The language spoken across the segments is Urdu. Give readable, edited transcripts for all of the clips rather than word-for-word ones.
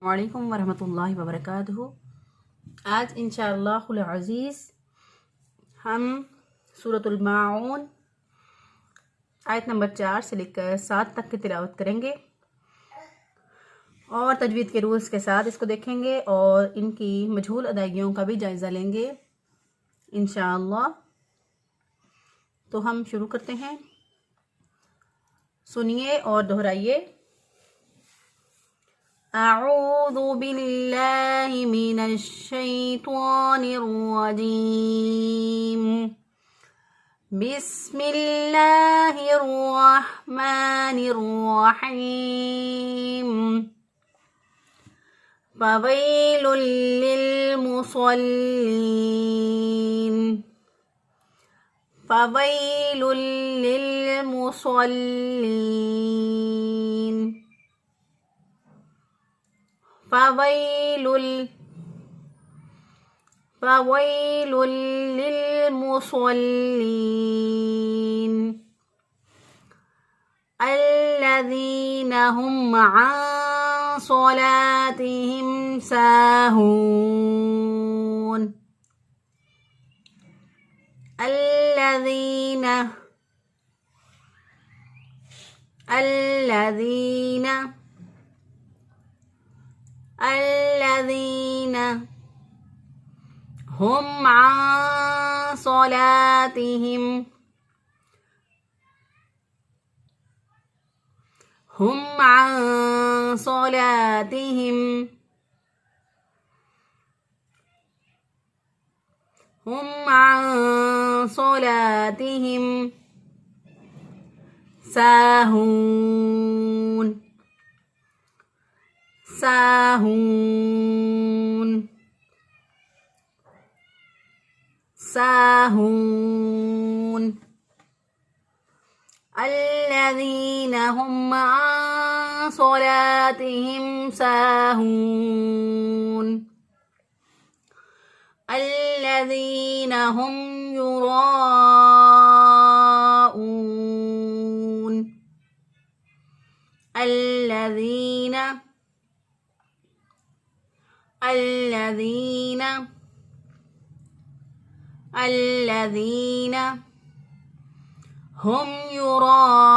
وعلیکم ورحمۃ اللہ وبرکاتہ۔ آج انشاءاللہ العزیز ہم سورۃ الماعون آیت نمبر 4 سے لے کر 7 تک کی تلاوت کریں گے اور تجوید کے رولز کے ساتھ اس کو دیکھیں گے اور ان کی مجہول ادائیگیوں کا بھی جائزہ لیں گے انشاءاللہ۔ تو ہم شروع کرتے ہیں، سنیے اور دہرائیے۔ اعوذ باللہ من الشیطان الرجیم، بسم اللہ الرحمن الرحیم، فویل للمصلین، فویل للمصلین، فویل للمصلین الذین هم عن صلاتهم ساہون، الذین هم عن صلاتهم ساہون، الذین هم عن صلاتهم ساہون، الذین هم یراءون، الذین هم یراءون،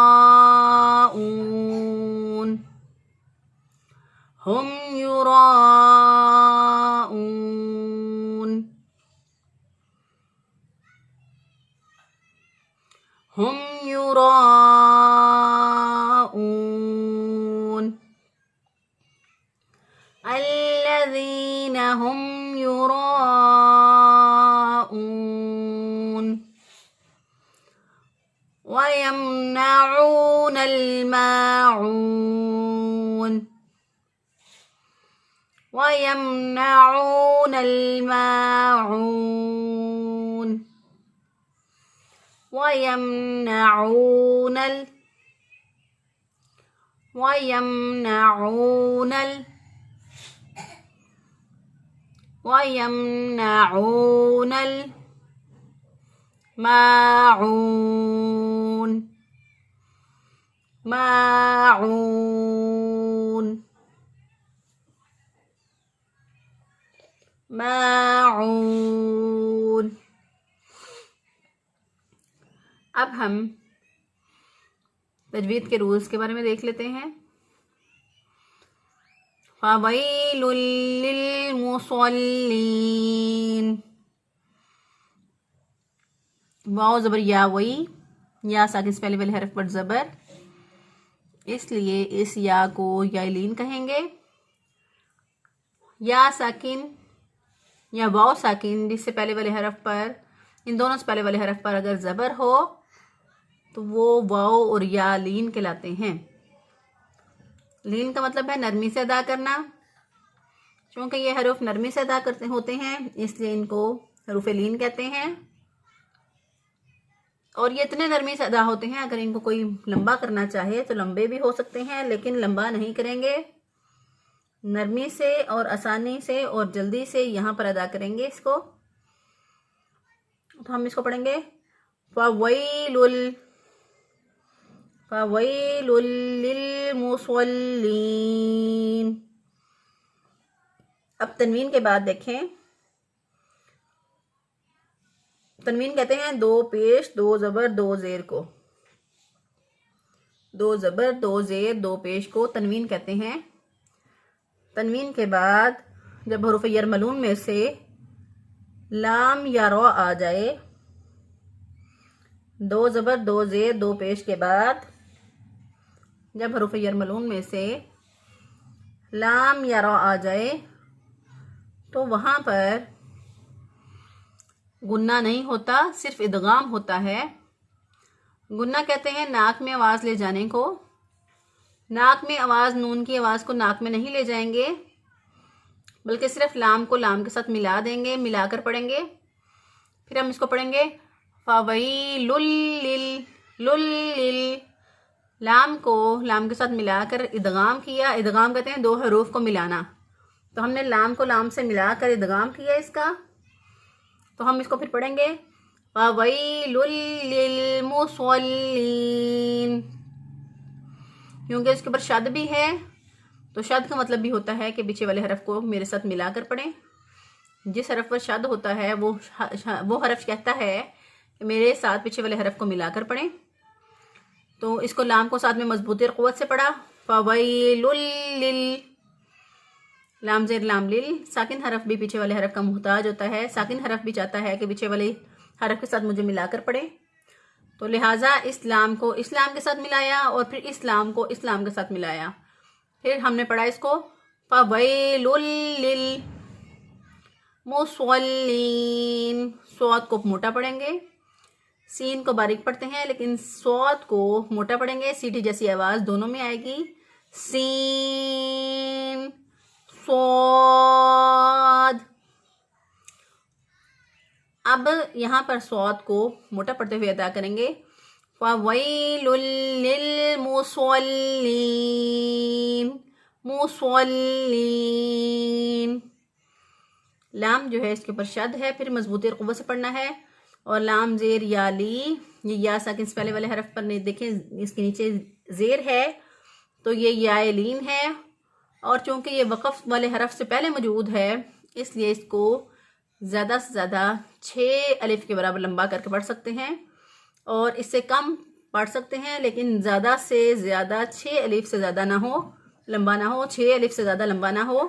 الذین هم یراءون وَيَمْنَعُونَ الْمَاعُونَ، وَيَمْنَعُونَ الْمَاعُونَ، وَيَمْنَعُونَ الماعون، ماعون۔ اب ہم تجوید کے رولز کے بارے میں دیکھ لیتے ہیں۔ فویل للمصلین، واو زبر یا وئی، یا ساکن سے پہلے والے حرف پر زبر، اس لیے اس یا کو یا لین کہیں گے۔ یا ساکن یا واو ساکن جس سے پہلے والے حرف پر، ان دونوں سے پہلے والے حرف پر اگر زبر ہو تو وہ واو اور یا لین کہلاتے ہیں۔ لین کا مطلب ہے نرمی سے ادا کرنا، چونکہ یہ حروف نرمی سے ادا کرتے ہوتے ہیں اس لیے ان کو حروف لین کہتے ہیں، اور یہ اتنے نرمی سے ادا ہوتے ہیں اگر ان کو کوئی لمبا کرنا چاہے تو لمبے بھی ہو سکتے ہیں، لیکن لمبا نہیں کریں گے، نرمی سے اور آسانی سے اور جلدی سے یہاں پر ادا کریں گے اس کو۔ تو ہم اس کو پڑھیں گے فویل للمصلین، اب تنوین کے بعد دیکھیں، تنوین کہتے ہیں 2 پیش 2 زبر 2 زیر کو، 2 زبر 2 زیر 2 پیش کو تنوین کہتے ہیں۔ تنوین کے بعد جب حروف یرملون میں سے لام یا را آ جائے، 2 زبر 2 زیر 2 پیش کے بعد جب حروف یرملون میں سے لام یا را آ جائے تو وہاں پر گنہ نہیں ہوتا، صرف ادغام ہوتا ہے۔ گنہ کہتے ہیں ناک میں آواز لے جانے کو۔ ناک میں آواز، نون کی آواز کو ناک میں نہیں لے جائیں گے، بلکہ صرف لام کو لام کے ساتھ ملا دیں گے، ملا کر پڑھیں گے۔ پھر ہم اس کو پڑھیں گے فَوَيْلٌ لِّل لام کو لام کے ساتھ ملا کر ادغام کیا۔ ادغام کہتے ہیں 2 حروف کو ملانا، تو ہم نے لام کو لام سے ملا کر ادغام کیا اس کا، تو ہم اس کو پھر پڑھیں گے فَوَيْلٌ لِّلْمُصَلِّينَ، کیونکہ اس کے اوپر شد بھی ہے، تو شد کا مطلب بھی ہوتا ہے کہ پیچھے والے حرف کو میرے ساتھ ملا کر پڑھیں۔ جس حرف پر شد ہوتا ہے وہ حرف کہتا ہے کہ میرے ساتھ پیچھے والے حرف کو ملا کر پڑھیں، تو اس کو لام کو ساتھ میں مضبوطی اور قوت سے پڑھا فَوَيْلٌ لِّل لام زیر لام لل۔ ساکن حرف بھی پیچھے والے حرف کا محتاج ہوتا ہے، ساکن حرف بھی چاہتا ہے کہ پیچھے والے حرف کے ساتھ مجھے ملا کر پڑھے، تو لہٰذا اس لام کو اس لام کے ساتھ ملایا اور پھر اس لام کو اس لام کے ساتھ ملایا۔ پھر ہم نے پڑھا اس کو فَوَيْلٌ لِّلْمُصَلِّينَ، صاد کو موٹا پڑھیں گے، سین کو باریک پڑھتے ہیں لیکن صاد کو موٹا پڑھیں گے، سیٹی جیسی آواز دونوں میں آئے گی، سین صاد۔ اب یہاں پر صاد کو موٹا پڑھتے ہوئے ادا کریں گے فَوَيْلٌ لِّلْمُصَلِّينَ مُصَلِّينَ۔ لام جو ہے اس کے اوپر شد ہے، پھر مضبوطی اور قوت سے پڑھنا ہے، اور لام زیر یا لی، یہ یا ساکن سے پہلے والے حرف پر دیکھیں اس کے نیچے زیر ہے تو یہ یا لین ہے، اور چونکہ یہ وقف والے حرف سے پہلے موجود ہے اس لیے اس کو زیادہ سے زیادہ 6 الف کے برابر لمبا کر کے پڑھ سکتے ہیں، اور اس سے کم پڑھ سکتے ہیں لیکن زیادہ سے زیادہ 6 الف سے زیادہ نہ ہو، لمبا نہ ہو، 6 الف سے زیادہ لمبا نہ ہو۔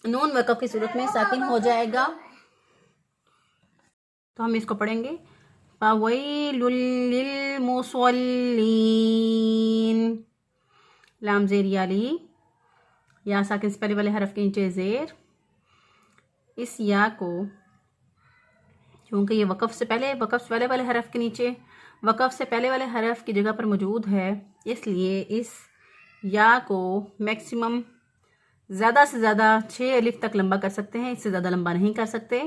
نون وقف کی صورت میں ساکن ہو جائے گا، تو ہم اس کو پڑھیں گے فَوَيْلٌ لِّلْمُصَلِّينَ، لام زیر یا لی، یا ساکن سے پہلے والے حرف کے نیچے زیر، اس یا کو کیونکہ یہ وقف سے پہلے والے حرف کے نیچے وقف سے پہلے والے حرف کی جگہ پر موجود ہے، اس لیے اس یا کو میکسیمم زیادہ سے زیادہ 6 الف تک لمبا کر سکتے ہیں، اس سے زیادہ لمبا نہیں کر سکتے،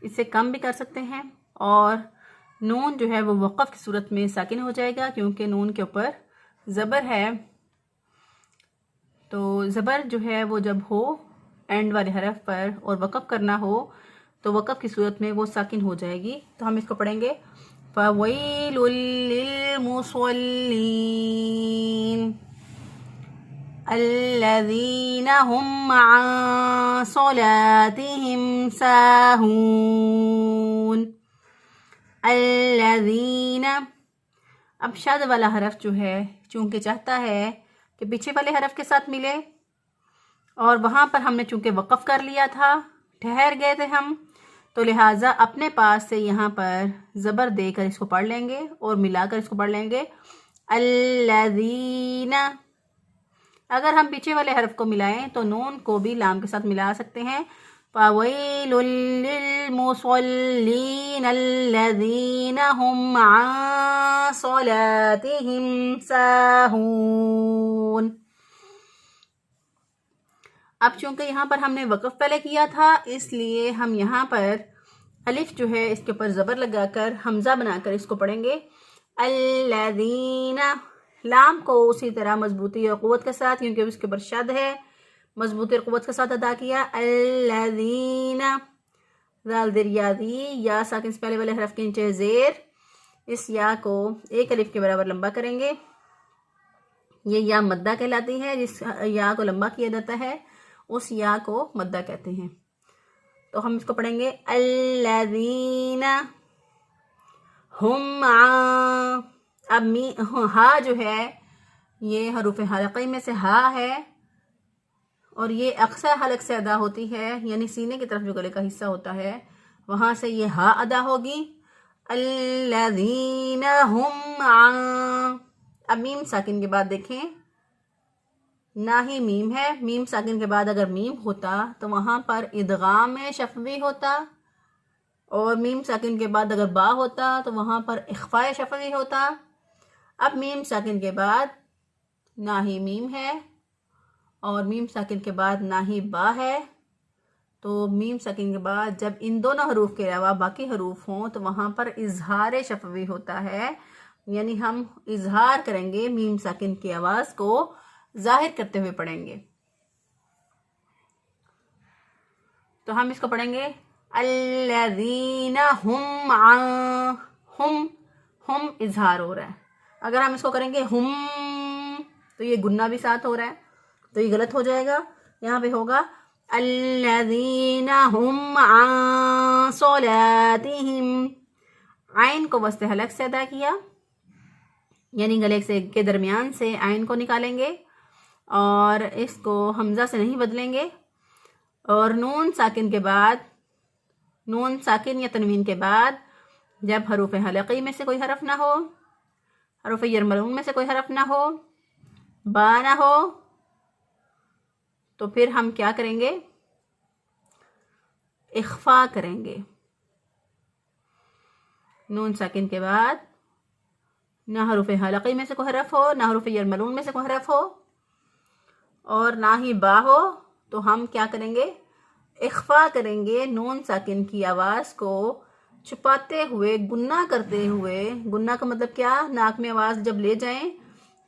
اس سے کم بھی کر سکتے ہیں۔ اور نون جو ہے وہ وقف کی صورت میں ساکن ہو جائے گا کیونکہ نون کے اوپر زبر ہے، تو زبر جو ہے وہ جب ہو اینڈ والے حرف پر اور وقف کرنا ہو تو وقف کی صورت میں وہ ساکن ہو جائے گی، تو ہم اس کو پڑھیں گے فَوَيْلٌ لِّلْمُصَلِّينَ الَّذِينَ هُمْ عَن صَلَاتِهِمْ سَاهُونَ۔ الَّذِينَ، اب شد والا حرف جو ہے چونکہ چاہتا ہے کہ پیچھے والے حرف کے ساتھ ملے، اور وہاں پر ہم نے چونکہ وقف کر لیا تھا، ٹھہر گئے تھے ہم، تو لہٰذا اپنے پاس سے یہاں پر زبر دے کر اس کو پڑھ لیں گے اور ملا کر اس کو پڑھ لیں گے الَّذِينَ۔ اگر ہم پیچھے والے حرف کو ملائیں تو نون کو بھی لام کے ساتھ ملا سکتے ہیں، فَوَيْلٌ لِّلْمُصَلِّينَ الَّذِينَ هُمْ عَن صَلَاتِهِمْ سَاهُونَ۔ اب چونکہ یہاں پر ہم نے وقف پہلے کیا تھا اس لیے ہم یہاں پر الف جو ہے اس کے اوپر زبر لگا کر حمزہ بنا کر اس کو پڑھیں گے الَّذِينَ۔ لام کو اسی طرح مضبوطی اور قوت کے ساتھ، کیونکہ اس کے اوپر شد ہے، مضبوطی اور قوت کے ساتھ ادا کیا الَّذِينَ، ذال زیر یا دی، یا ساکن سے پہلے والے حرف کے نیچے زیر، اس یا کو 1 الف کے برابر لمبا کریں گے، یہ یا مدہ کہلاتی ہے، جس یا کو لمبا کیا جاتا ہے اس یا کو مدہ کہتے ہیں. تو ہم اس کو پڑھیں گے الذین ہم اب ہا جو ہے یہ حروف حلقی میں سے ہا ہے اور یہ اقصی حلق سے ادا ہوتی ہے، یعنی سینے کی طرف جو گلے کا حصہ ہوتا ہے وہاں سے یہ ہا ادا ہوگی. الذین ہم اب میم ساکن کے بعد دیکھیں نہ ہی میم ہے. میم ساکن کے بعد اگر میم ہوتا تو وہاں پر ادغام شفوی ہوتا، اور میم ساکن کے بعد اگر با ہوتا تو وہاں پر اخفاء شفوی ہوتا. اب میم ساکن کے بعد نہ ہی میم ہے اور میم ساکن کے بعد نہ ہی با ہے، تو میم ساکن کے بعد جب ان دونوں حروف کے علاوہ باقی حروف ہوں تو وہاں پر اظہار شفوی ہوتا ہے، یعنی ہم اظہار کریں گے، میم ساکن کی آواز کو ظاہر کرتے ہوئے پڑھیں گے. تو ہم اس کو پڑھیں گے الذین ہم اظہار ہو رہا ہے. اگر ہم اس کو کریں گے ہم تو یہ گنہ بھی ساتھ ہو رہا ہے، تو یہ غلط ہو جائے گا. یہاں پہ ہوگا الذین ہم عن صلاتہم. عین کو وسط حلق سے ادا کیا، یعنی گلے کے درمیان سے عین کو نکالیں گے اور اس کو حمزہ سے نہیں بدلیں گے. اور نون ساکن کے بعد، نون ساکن یا تنوین کے بعد جب حروف حلقی میں سے کوئی حرف نہ ہو، حروف یرملون میں سے کوئی حرف نہ ہو، با نہ ہو، تو پھر ہم کیا کریں گے؟ اخفا کریں گے. نون ساکن کے بعد نہ حروف حلقی میں سے کوئی حرف ہو، نہ حروف یرملون میں سے کوئی حرف ہو، اور نہ ہی با ہو، تو ہم کیا کریں گے؟ اخفا کریں گے. نون ساکن کی آواز کو چھپاتے ہوئے، گنہ کرتے ہوئے. گنہ کا مطلب کیا؟ ناک میں آواز جب لے جائیں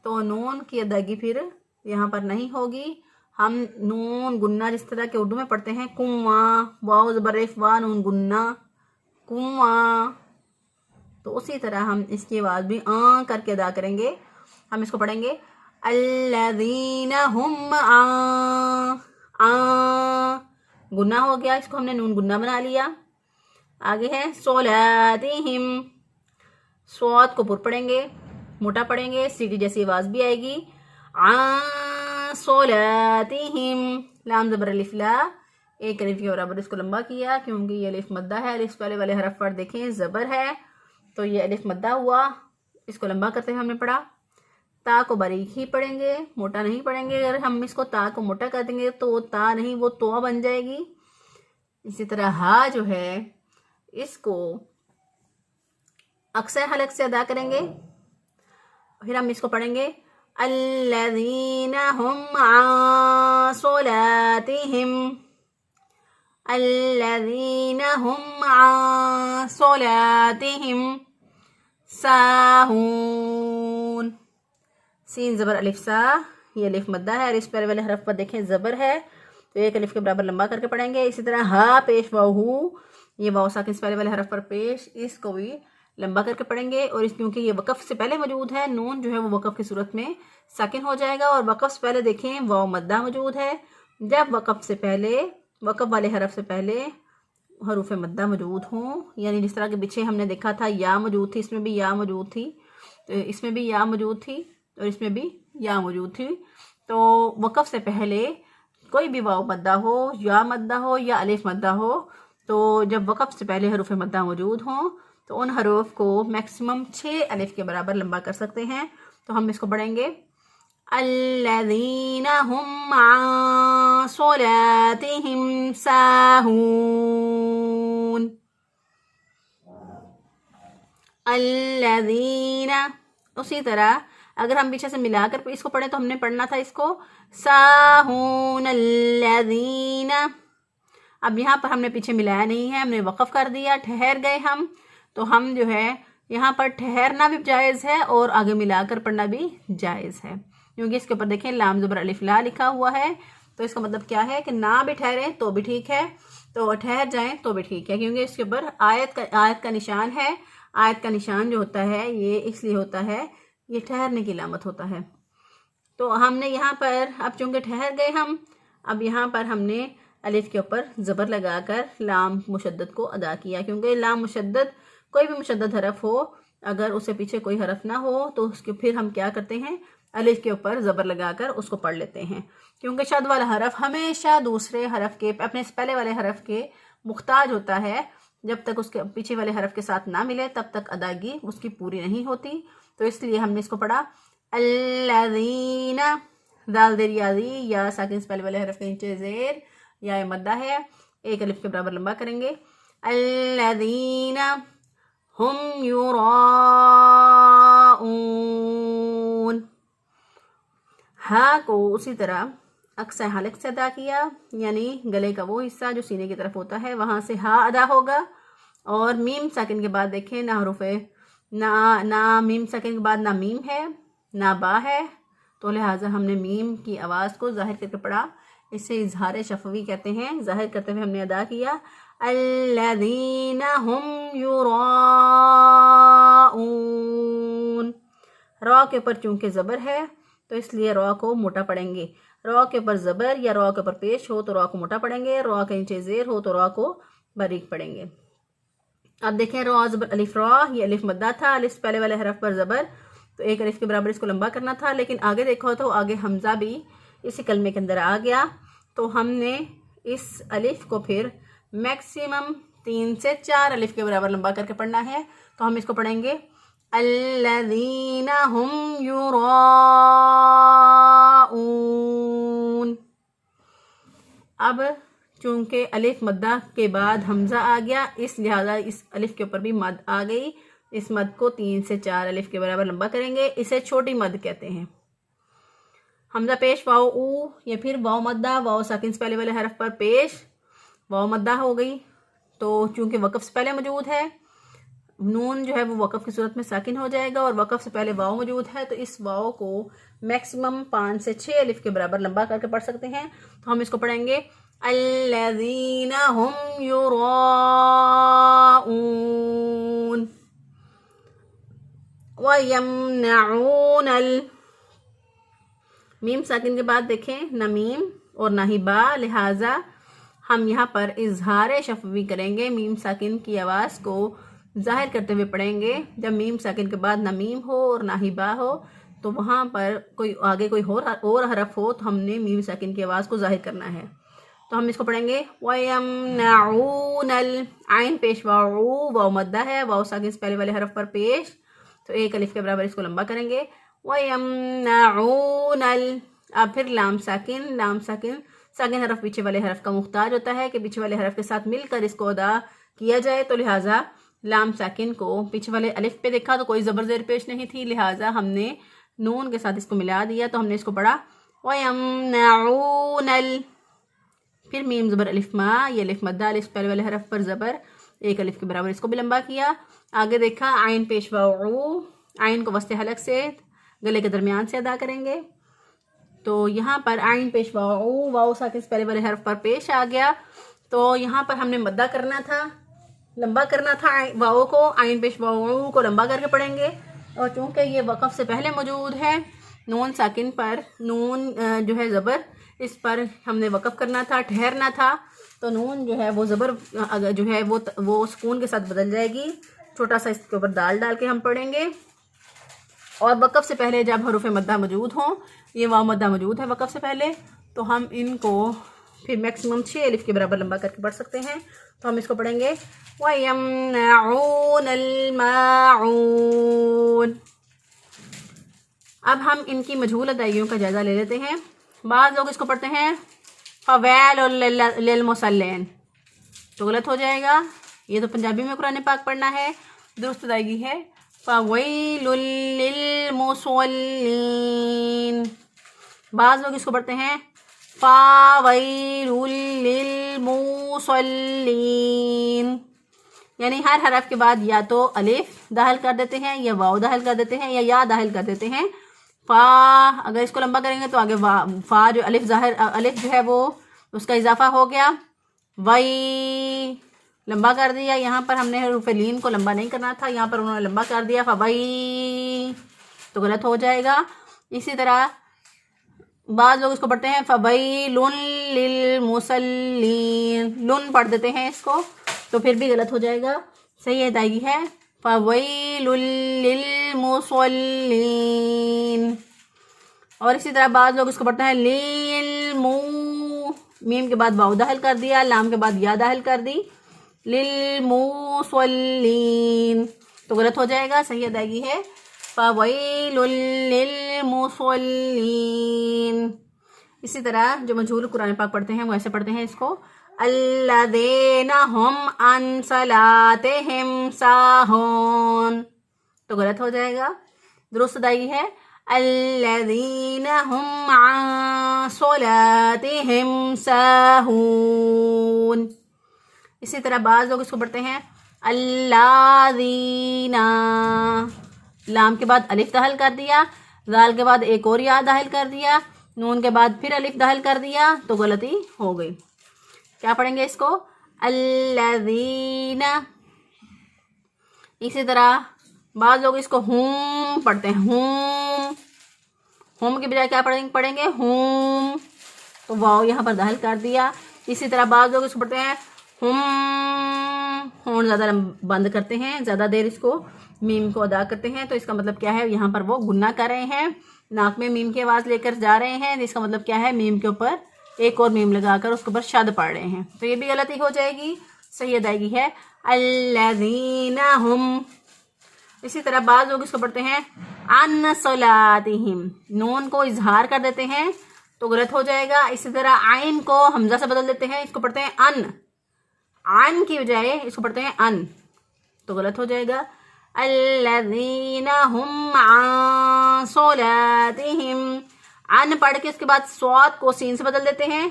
تو نون کی ادائیگی پھر یہاں پر نہیں ہوگی. ہم نون گنہ جس طرح کے اردو میں پڑھتے ہیں کنواں، واو زبر ف وا نون گنہ کنواں، تو اسی طرح ہم اس کی آواز بھی کر کے ادا کریں گے. ہم اس کو پڑھیں گے الذین ہم گنہ ہو گیا، اس کو ہم نے نون گنہ بنا لیا. آگے ہے صلاتہم. صوت کو پر پڑھیں گے، موٹا پڑھیں گے، سیٹی جیسی آواز بھی آئے گی. عن صلاتہم. لام زبر الف لا، ایک الف کے برابر اس کو لمبا کیا کیونکہ یہ الف مدہ ہے. الف پہلے والے حرف پر دیکھیں زبر ہے تو یہ الف مدہ ہوا، اس کو لمبا کرتے ہوئے ہم نے پڑھا. تا کو باریک ہی پڑھیں گے، موٹا نہیں پڑھیں گے. اگر ہم اس کو تا کو موٹا کر دیں گے تو وہ تا نہیں، وہ تو بن جائے گی. اسی طرح ہا جو ہے اس کو اقصی حلق سے ادا کریں گے. پھر ہم اس کو پڑھیں گے الذین ہم عن صلاتہم. الذین ہم عن صلاتہم ساہون. سین زبر الف سا، یہ الف مدہ ہے اور اس پہلے والے حرف پر دیکھیں زبر ہے تو ایک الف کے برابر لمبا کر کے پڑھیں گے. اسی طرح ہا پیش واو ہو، یہ واو ساکن اس پہلے والے حرف پر پیش، اس کو بھی لمبا کر کے پڑھیں گے. اور اس کیونکہ یہ وقف سے پہلے موجود ہے، نون جو ہے وہ وقف کی صورت میں ساکن ہو جائے گا. اور وقف سے پہلے دیکھیں واو مدہ موجود ہے. جب وقف سے پہلے، وقف والے حرف سے پہلے حروف مدہ موجود ہوں، یعنی جس طرح کے پیچھے ہم نے دیکھا تھا یا موجود تھی، اس میں بھی یا موجود تھی، تو اس میں بھی یا موجود تھی اور اس میں بھی یا موجود تھی. تو وقف سے پہلے کوئی بھی واو مدہ ہو، یا مدہ ہو یا الف مدہ ہو، تو جب وقف سے پہلے حروف مدہ موجود ہوں تو ان حروف کو میکسیمم 6 الف کے برابر لمبا کر سکتے ہیں. تو ہم اس کو پڑھیں گے الذین ہم عن صلاتہم ساہون. الذین. اسی طرح اگر ہم پیچھے سے ملا کر اس کو پڑھیں تو ہم نے پڑھنا تھا اس کو ساہون الذین. اب یہاں پر ہم نے پیچھے ملایا نہیں ہے، ہم نے وقف کر دیا، ٹھہر گئے ہم. تو ہم جو ہے یہاں پر ٹھہرنا بھی جائز ہے اور آگے ملا کر پڑھنا بھی جائز ہے، کیونکہ اس کے اوپر دیکھیں لام زبر الف لا لکھا ہوا ہے. تو اس کا مطلب کیا ہے کہ نہ بھی ٹھہریں تو بھی ٹھیک ہے، تو ٹھہر جائیں تو بھی ٹھیک ہے، کیونکہ اس کے اوپر آیت کا نشان ہے. آیت کا نشان جو ہوتا ہے یہ اس لیے ہوتا ہے، یہ ٹھہرنے کی علامت ہوتا ہے. تو ہم نے یہاں پر اب چونکہ ٹھہر گئے ہم، اب یہاں پر ہم نے الف کے اوپر زبر لگا کر لام مشدد کو ادا کیا، کیونکہ لام مشدد کوئی بھی مشدد حرف ہو اگر اسے پیچھے کوئی حرف نہ ہو تو اس کے پھر ہم کیا کرتے ہیں، الف کے اوپر زبر لگا کر اس کو پڑھ لیتے ہیں، کیونکہ شد والا حرف ہمیشہ دوسرے حرف کے اپنے پہلے والے حرف کے محتاج ہوتا ہے، جب تک اس کے پیچھے والے حرف کے ساتھ نہ ملے تب تک ادائیگی اس کی پوری نہیں ہوتی، تو اس لیے ہم نے اس کو پڑھا الذین، دال دیر یادی یا ساکن سے پہلے والے حرف کے نیچے زیر یا مدہ ہے، ایک الف کے برابر لمبا کریں گے، الذین ہم یراؤون، ہا کو اسی طرح اقصی حلق سے ادا کیا، یعنی گلے کا وہ حصہ جو سینے کی طرف ہوتا ہے وہاں سے ہا ادا ہوگا، اور میم ساکن کے بعد دیکھیں نہ حروف نہ میم ساکن کے بعد نہ میم ہے نہ با ہے، تو لہٰذا ہم نے میم کی آواز کو ظاہر کر کے پڑھا، اسے اظہار شفوی کہتے ہیں، ظاہر کرتے ہوئے ہم نے ادا کیا الذین ہم یراؤون، را کے اوپر چونکہ زبر ہے تو اس لیے را کو موٹا پڑھیں گے، را کے اوپر زبر یا را کے اوپر پیش ہو تو را کو موٹا پڑھیں گے، را کے نیچے زیر ہو تو را کو باریک پڑھیں گے۔ اب دیکھیں را زبر الف را، یہ الف مدہ تھا، الف پہلے والے حرف پر زبر، تو ایک الف کے برابر اس کو لمبا کرنا تھا، لیکن آگے دیکھو تو آگے حمزہ بھی اسی کلمے کے اندر آ گیا، تو ہم نے اس الف کو پھر میکسیمم 3 سے 4 الف کے برابر لمبا کر کے پڑھنا ہے، تو ہم اس کو پڑھیں گے الذین ہم یراؤون۔ اب چونکہ الف مدہ کے بعد حمزہ آ گیا، اس لہٰذا اس الف کے اوپر بھی مد آ گئی، اس مد کو 3 سے 4 الف کے برابر لمبا کریں گے، اسے چھوٹی مد کہتے ہیں۔ حمزہ پیش واو او، یا پھر واو مدہ، واو ساکن سے پہلے والے حرف پر پیش واو مدہ ہو گئی، تو چونکہ وقف سے پہلے موجود ہے، نون جو ہے وہ وقف کی صورت میں ساکن ہو جائے گا، اور وقف سے پہلے واو موجود ہے تو اس واو کو میکسیمم 5 سے 6 الف کے برابر لمبا کر کے پڑھ سکتے ہیں، تو ہم اس کو پڑھیں گے الذین ہم یراؤون وَيَمْنَعُونَ میم ساکن کے بعد دیکھیں نہ میم اور نہ ہی با، لہٰذا ہم یہاں پر اظہار شفوی کریں گے، میم ساکن کی آواز کو ظاہر کرتے ہوئے پڑھیں گے، جب میم ساکن کے بعد نہ میم ہو اور نہ ہی با ہو تو وہاں پر کوئی آگے کوئی اور حرف ہو تو ہم نے میم ساکن کی آواز کو ظاہر کرنا ہے، تو ہم اس کو پڑھیں گے وَيَمْنَعُونَ عین پیش واو، واو مدہ ہے، واو ساکن سے پہلے والے حرف پر پیش، تو ایک الف کے برابر اس کو لمبا کریں گے وَيَمْنَعُونَ، اب پھر لام ساکن، لام ساکن ساکن حرف پیچھے والے حرف کا محتاج ہوتا ہے کہ پیچھے والے حرف کے ساتھ مل کر اس کو ادا کیا جائے، تو لہٰذا لام ساکن کو پیچھے والے الف پہ دیکھا تو کوئی زبر زیر پیش نہیں تھی، لہٰذا ہم نے نون کے ساتھ اس کو ملا دیا، تو ہم نے اس کو پڑھا وَيَمْنَعُونَ، پھر میم زبر الف ما، یہ الف مدہ، الف پہلے والے حرف پر زبر، ایک الف کے برابر اس کو بھی لمبا کیا، آگے دیکھا عین پیش واو، عین کو وسط حلق سے گلے کے درمیان سے ادا کریں گے، تو یہاں پر عین پیش واو، واو ساکن سے پہلے والے حرف پر پیش آ گیا، تو یہاں پر ہم نے مدہ کرنا تھا، لمبا کرنا تھا واو کو، عین پیش واو کو لمبا کر کے پڑھیں گے، اور چونکہ یہ وقف سے پہلے موجود ہے، نون ساکن پر نون جو ہے زبر، اس پر ہم نے وقف کرنا تھا، ٹھہرنا تھا، تو نون جو ہے وہ زبر جو ہے وہ سکون کے ساتھ بدل جائے گی، چھوٹا سا اس کے اوپر دال ڈال کے ہم پڑھیں گے، اور وقف سے پہلے جب حروف مدہ موجود ہوں، یہ واو مدہ موجود ہے وقف سے پہلے، تو ہم ان کو پھر میکسیمم 6 الف کے برابر لمبا کر کے پڑھ سکتے ہیں، تو ہم اس کو پڑھیں گے وَيَمْنَعُونَ الْمَاعُونَ۔ اب ہم ان کی مجہول ادائیوں کا جائزہ لے لیتے ہیں، بعض لوگ اس کو پڑھتے ہیں فَوَيْلٌ لِلْمُصَلِّينَ، تو غلط ہو جائے گا، یہ تو پنجابی میں قرآن پاک پڑھنا ہے، درست ادائیگی ہے فَوَيْلٌ لِلْمُصَلِّينَ، بعض لوگ اس کو پڑھتے ہیں فَوَيْلٌ لِلْمُصَلِّينَ، یعنی ہر حرف کے بعد یا تو الف داخل کر دیتے ہیں یا واو داخل کر دیتے ہیں یا داخل کر دیتے ہیں، فا اگر اس کو لمبا کریں گے تو آگے فا جو الف جو ہے وہ اس کا اضافہ ہو گیا، وئی لمبا کر دیا، یہاں پر ہم نے حروف لین کو لمبا نہیں کرنا تھا، یہاں پر انہوں نے لمبا کر دیا فوئی، تو غلط ہو جائے گا۔ اسی طرح بعض لوگ اس کو پڑھتے ہیں فویلن للمصلین، لن پڑھ دیتے ہیں اس کو تو پھر بھی غلط ہو جائے گا. صحیح ادائیگی ہے فویل للمصلین. اور اسی طرح بعض لوگ اس کو پڑھتے ہیں میم کے بعد واو داخل کر دیا، لام کے بعد یا داخل کر دی، للمصلین تو غلط ہو جائے گا. صحیح ادائیگی ہے فویل للمصلین. اسی طرح جو مجہول قرآن پاک پڑھتے ہیں وہ ایسے پڑھتے ہیں اس کو الذین هم عن صلاتہم ساہون تو غلط ہو جائے گا. درست ادائیگی ہے الذین هم عن صلاتہم ساہون. اسی طرح بعض لوگ اس کو پڑھتے ہیں الذین، لام کے بعد الف داخل کر دیا، ذال کے بعد ایک اور یا داخل کر دیا، نون کے بعد پھر الف داخل کر دیا تو غلطی ہو گئی. کیا پڑھیں گے اس کو الذین. اسی طرح بعض لوگ اس کو ہوم پڑھتے ہیں، ہوم کے بجائے کیا پڑھیں گے ہوم تو واو یہاں پر داخل کر دیا. اسی طرح بعض لوگ اس کو پڑھتے ہیں ہون زیادہ بند کرتے ہیں، زیادہ دیر اس کو میم کو ادا کرتے ہیں تو اس کا مطلب کیا ہے یہاں پر وہ گناہ کر رہے ہیں، ناک میں میم کی آواز لے کر جا رہے ہیں. اس کا مطلب کیا ہے میم کے اوپر ایک اور میم لگا کر اس کے اوپر شد پڑھ رہے ہیں تو یہ بھی غلطی ہو جائے گی. صحیح ادائیگی ہے الذین ہم. اسی طرح بعض لوگ اس کو پڑھتے ہیں عن صلاتہم، نون کو اظہار کر دیتے ہیں تو غلط ہو جائے گا. اسی طرح عین کو حمزہ سے بدل دیتے ہیں، اس کو پڑھتے ہیں ان کی بجائے اس کو پڑھتے ہیں ان تو غلط ہو جائے گا الذین هم عن صلاتہم. ان پڑھ کے اس کے بعد صاد کو سین سے بدل دیتے ہیں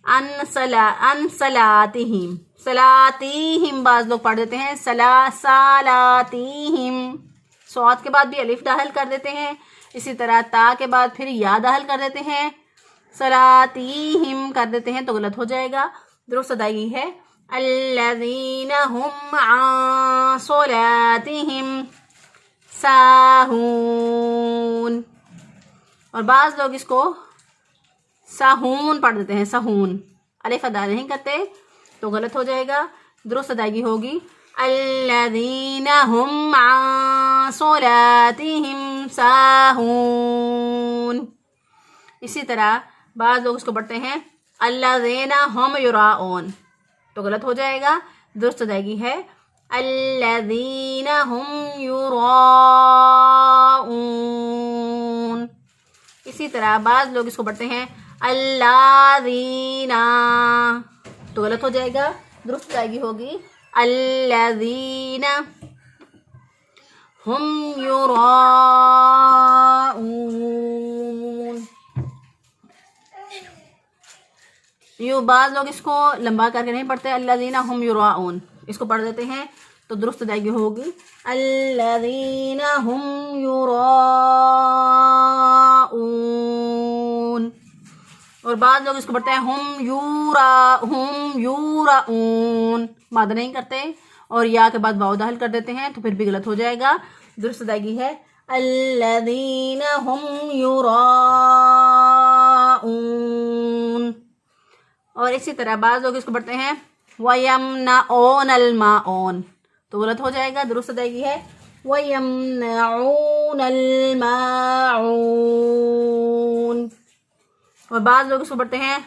ان صلاتہم، صلاتہم بعض لوگ پڑھ دیتے ہیں صلاتہم. صاد کے بعد بھی الف داخل کر دیتے ہیں، اسی طرح تا کے بعد پھر یا داخل کر دیتے ہیں، صلاتہم کر دیتے ہیں تو غلط ہو جائے گا. درست ادائیگی ہے الذین هم عن صلاتہم ساہون. اور بعض لوگ اس کو ساہون پڑھ دیتے ہیں، ساہون الف ادا نہیں کرتے تو غلط ہو جائے گا. درست ادائیگی ہوگی الذین هم عن صلاتہم ساہون. اسی طرح بعض لوگ اس کو پڑھتے ہیں الذین هم یراؤن تو غلط ہو جائے گا. درست ادائیگی ہے الذین هم یراؤن. اسی طرح بعض لوگ اس کو پڑھتے ہیں الذین تو غلط ہو جائے گا. درست ادائیگی ہوگی الذین هم یراؤن. یوں بعض لوگ اس کو لمبا کر کے نہیں پڑھتے الذین هم یراؤن، اس کو پڑھ دیتے ہیں تو درست ادائیگی ہوگی الذین هم یراؤن. اور بعض لوگ اس کو پڑھتے ہیں هم یوراؤن، ماد نہیں کرتے اور یا کے بعد واو داخل کر دیتے ہیں تو پھر بھی غلط ہو جائے گا. درست ادائیگی ہے الذین هم یراؤن. اور اسی طرح بعض لوگ اس کو پڑھتے ہیں وَيَمْنَعُونَ الْمَاعُونَ تو غلط ہو جائے گا. درست ادائیگی ہے وَيَمْنَعُونَ الْمَاعُونَ. اور بعض لوگ اس کو پڑھتے ہیں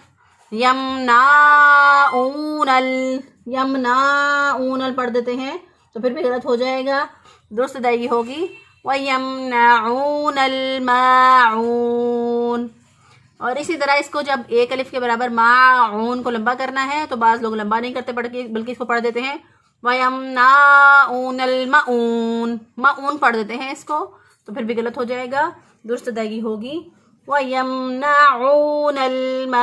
یمنعون پڑھ دیتے ہیں تو پھر بھی غلط ہو جائے گا. درست ادائیگی ہوگی وَيَمْنَعُونَ الْمَاعُونَ. اور اسی طرح اس کو جب ایک الف کے برابر معون کو لمبا کرنا ہے تو بعض لوگ لمبا نہیں کرتے بلکہ اس کو پڑھ دیتے ہیں وَيَمْنَعُونَ الْمَعُونَ، معون پڑھ دیتے ہیں اس کو تو پھر بھی غلط ہو جائے گا. درست ادائیگی ہوگی وَيَمْنَعُونَ الْمَاعُونَ.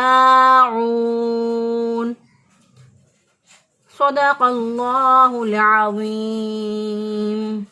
صدق اللہ العظیم.